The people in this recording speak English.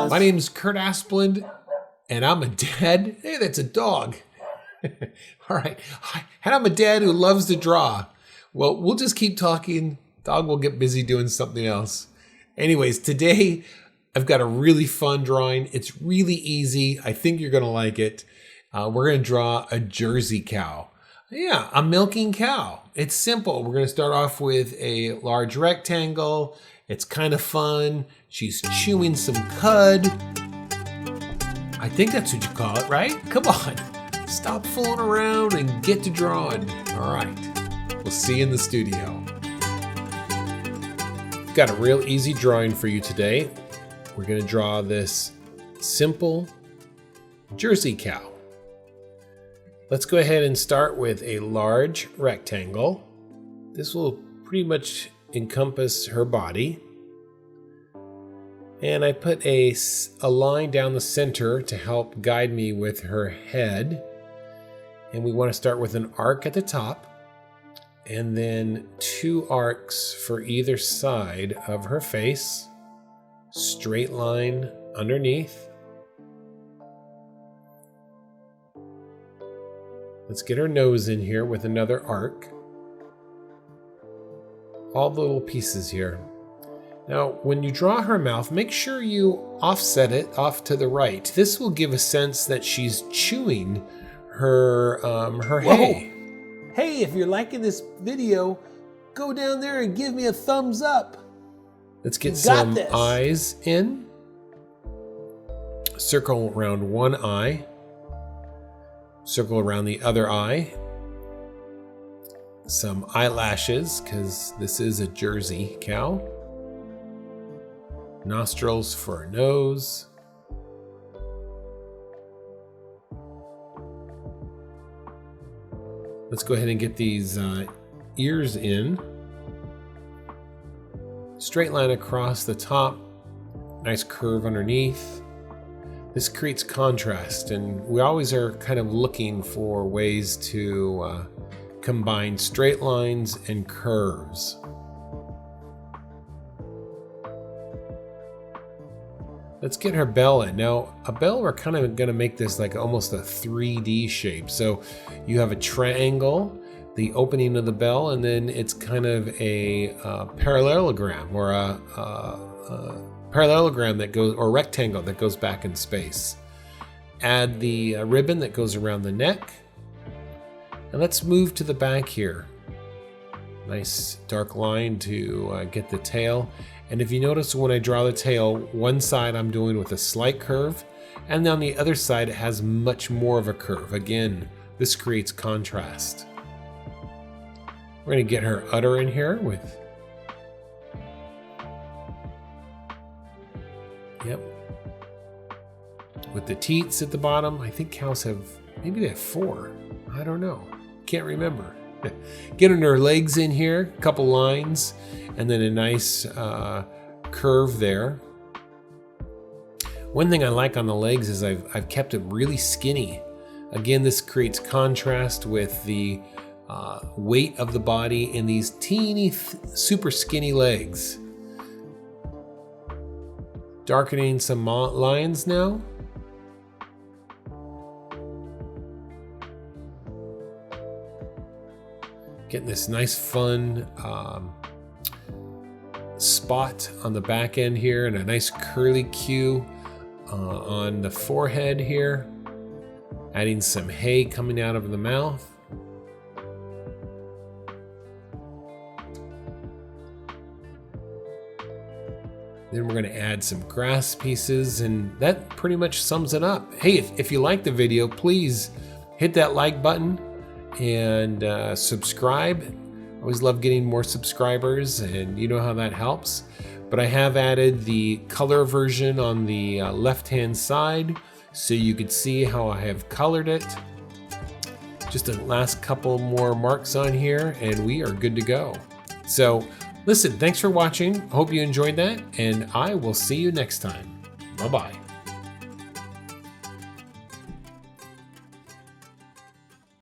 Hello, my name's Kurt Aspland, and I'm a dad. Hey, that's a dog. All right. And I'm a dad who loves to draw. Well, we'll just keep talking. Dog will get busy doing something else. Anyways, today I've got a really fun drawing. It's really easy. I think you're going to like it. We're going to draw a Jersey cow. Yeah, a milking cow. It's simple. We're going to start off with a large rectangle. It's kind of fun. She's chewing some cud. I think that's what you call it, right? Come on. Stop fooling around and get to drawing. All right. We'll see you in the studio. Got a real easy drawing for you today. We're going to draw this simple Jersey cow. Let's go ahead and start with a large rectangle. This will pretty much encompass her body. And I put a line down the center to help guide me with her head. And we want to start with an arc at the top and then 2 arcs for either side of her face. Straight line underneath. Let's get her nose in here with another arc. All the little pieces here. Now, when you draw her mouth, make sure you offset it off to the right. This will give a sense that she's chewing her hay. Hey, if you're liking this video, go down there and give me a thumbs up. Let's get some eyes in. Circle around one eye. Circle around the other eye. Some eyelashes, because this is a Jersey cow. Nostrils for a nose. Let's go ahead and get these ears in. Straight line across the top. Nice curve underneath. This creates contrast, and we always are kind of looking for ways to combine straight lines and curves. Let's get her bell in. Now, a bell, we're kind of going to make this like almost a 3D shape. So you have a triangle, the opening of the bell, and then it's kind of a parallelogram or a parallelogram that goes, or rectangle that goes back in space. Add the ribbon that goes around the neck. And let's move to the back here. Nice dark line to get the tail. And if you notice, when I draw the tail, one side I'm doing with a slight curve, and on the other side it has much more of a curve. Again, this creates contrast. We're going to get her udder in here with, with the teats at the bottom. I think cows have, maybe they have 4. I don't know. Can't remember. Getting her legs in here, a couple lines, and then a nice curve there. One thing I like on the legs is I've kept it really skinny. Again, this creates contrast with the weight of the body in these teeny, super skinny legs. Darkening some lines now. Getting this nice fun spot on the back end here, and a nice curly Q on the forehead here. Adding some hay coming out of the mouth. Then we're going to add some grass pieces, and that pretty much sums it up. Hey, if you like the video, please hit that like button and subscribe. I always love getting more subscribers, and you know how that helps. But I have added the color version on the left-hand side so you could see how I have colored it. Just a last couple more marks on here, and we are good to go. So listen, thanks for watching. Hope you enjoyed that, and I will see you next time. Bye-bye.